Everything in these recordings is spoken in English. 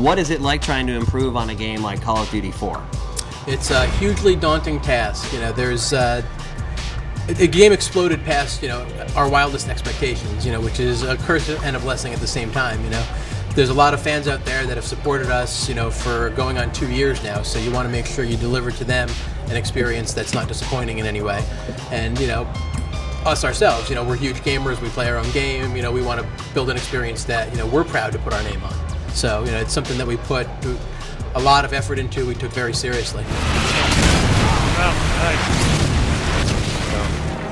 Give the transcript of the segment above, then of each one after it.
What is it like trying to improve on a game like Call of Duty 4? It's a hugely daunting task. There's the game exploded past our wildest expectations. Which is a curse and a blessing at the same time. There's a lot of fans out there that have supported us, for going on 2 years now. So you want to make sure you deliver to them an experience that's not disappointing in any way. And us ourselves, we're huge gamers. We play our own game. We want to build an experience that we're proud to put our name on. So it's something that we put a lot of effort into. We took very seriously. Well, nice.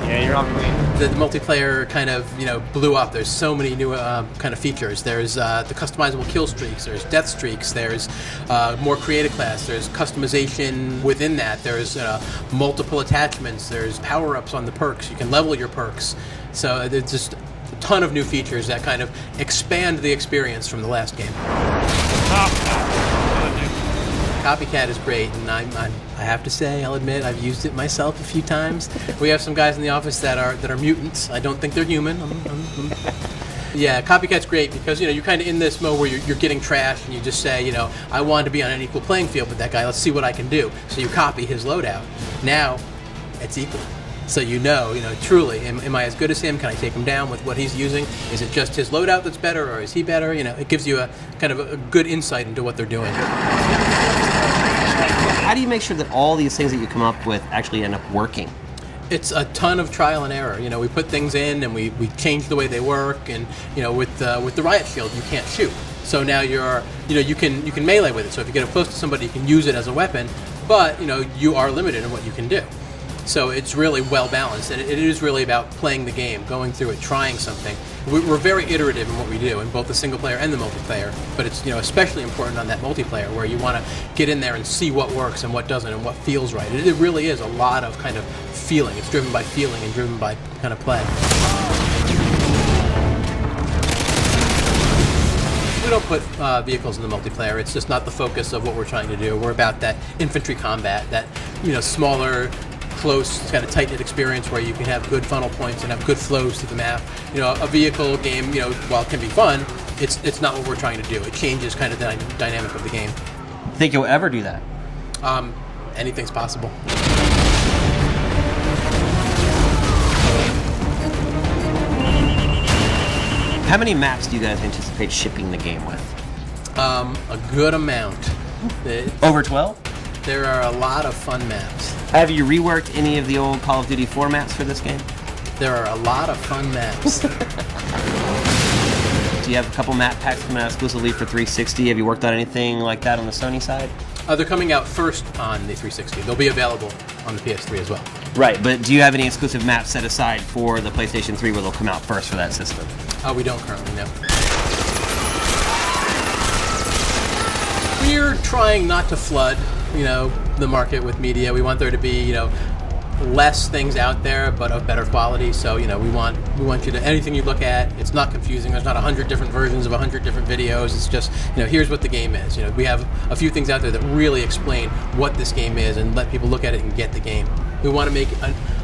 Yeah, you're on me. The multiplayer kind of blew up. There's so many new kind of features. There's the customizable kill streaks. There's death streaks. There's more creative class. There's customization within that. There's multiple attachments. There's power-ups on the perks. You can level your perks. So there's just a ton of new features that kind of expand the experience from the last game. Copycat is great, and I have to say, I'll admit, I've used it myself a few times. We have some guys in the office that are mutants. I don't think they're human. Yeah, Copycat's great because you're kind of in this mode where you're getting trashed, and you just say, I want to be on an equal playing field with that guy. Let's see what I can do. So you copy his loadout. Now, it's equal. So truly, am I as good as him? Can I take him down with what he's using? Is it just his loadout that's better, or is he better? It gives you a kind of a good insight into what they're doing. How do you make sure that all these things that you come up with actually end up working? It's a ton of trial and error. We put things in and we change the way they work. And with the riot shield, you can't shoot. So now you can melee with it. So if you get up close to somebody, you can use it as a weapon. But you are limited in what you can do. So it's really well balanced, and it is really about playing the game, going through it, trying something. We're very iterative in what we do, in both the single player and the multiplayer. But it's especially important on that multiplayer, where you want to get in there and see what works and what doesn't, and what feels right. It really is a lot of kind of feeling. It's driven by feeling and driven by kind of play. We don't put vehicles in the multiplayer. It's just not the focus of what we're trying to do. We're about that infantry combat, that smaller, close, kind of tight-knit experience where you can have good funnel points and have good flows through the map. A vehicle game, while it can be fun, it's not what we're trying to do. It changes kind of the dynamic of the game. Think you'll ever do that? Anything's possible. How many maps do you guys anticipate shipping the game with? A good amount. Over 12? There are a lot of fun maps. Have you reworked any of the old Call of Duty 4 maps for this game? There are a lot of fun maps. Do you have a couple map packs coming out exclusively for 360? Have you worked on anything like that on the Sony side? They're coming out first on the 360. They'll be available on the PS3 as well. Right, but do you have any exclusive maps set aside for the PlayStation 3 where they'll come out first for that system? We don't currently, no. We're trying not to flood the market with media. We want there to be less things out there, but of better quality. So we want you to, anything you look at, it's not confusing. There's not 100 different versions of 100 different videos. It's just here's what the game is. We have a few things out there that really explain what this game is and let people look at it and get the game. We want to make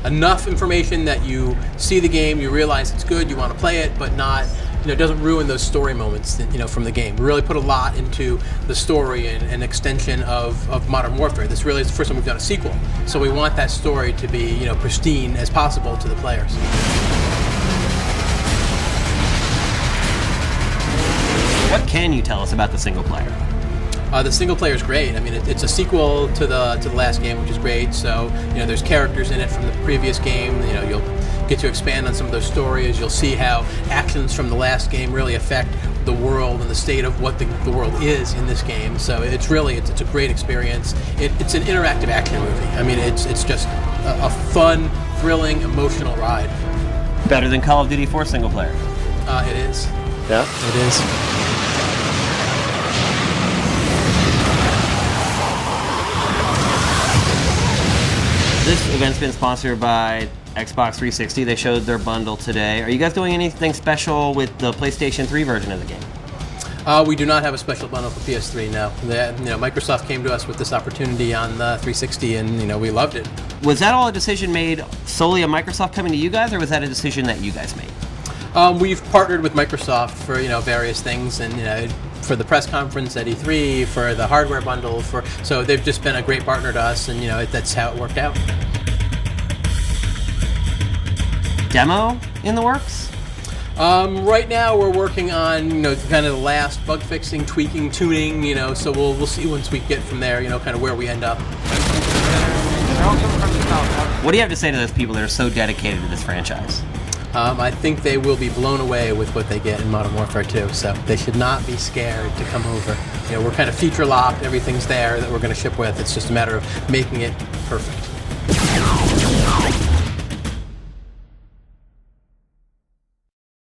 enough information that you see the game, you realize it's good, you want to play it, but not it doesn't ruin those story moments from the game. We really put a lot into the story and extension of Modern Warfare. This really is the first time we've done a sequel, so we want that story to be pristine as possible to the players. What can you tell us about the single player? The single player is great. I mean, it's a sequel to the last game, which is great. So there's characters in it from the previous game. You'll get to expand on some of those stories. You'll see how actions from the last game really affect the world and the state of what the world is in this game. So it's a great experience. It's an interactive action movie. I mean, it's just a fun, thrilling, emotional ride. Better than Call of Duty 4 single player? It is. Yeah? It is. This event's been sponsored by Xbox 360. They showed their bundle today. Are you guys doing anything special with the PlayStation 3 version of the game? We do not have a special bundle for PS3, no. Microsoft came to us with this opportunity on the 360, and we loved it. Was that all a decision made solely on Microsoft coming to you guys, or was that a decision that you guys made? We've partnered with Microsoft for various things, and for the press conference at E3, for the hardware bundle, so they've just been a great partner to us, and that's how it worked out. Demo in the works? Right now we're working on kind of the last bug fixing, tweaking, tuning. So we'll see once we get from there. Kind of where we end up. What do you have to say to those people that are so dedicated to this franchise? I think they will be blown away with what they get in Modern Warfare 2, so they should not be scared to come over. We're kind of feature locked, everything's there that we're going to ship with. It's just a matter of making it perfect.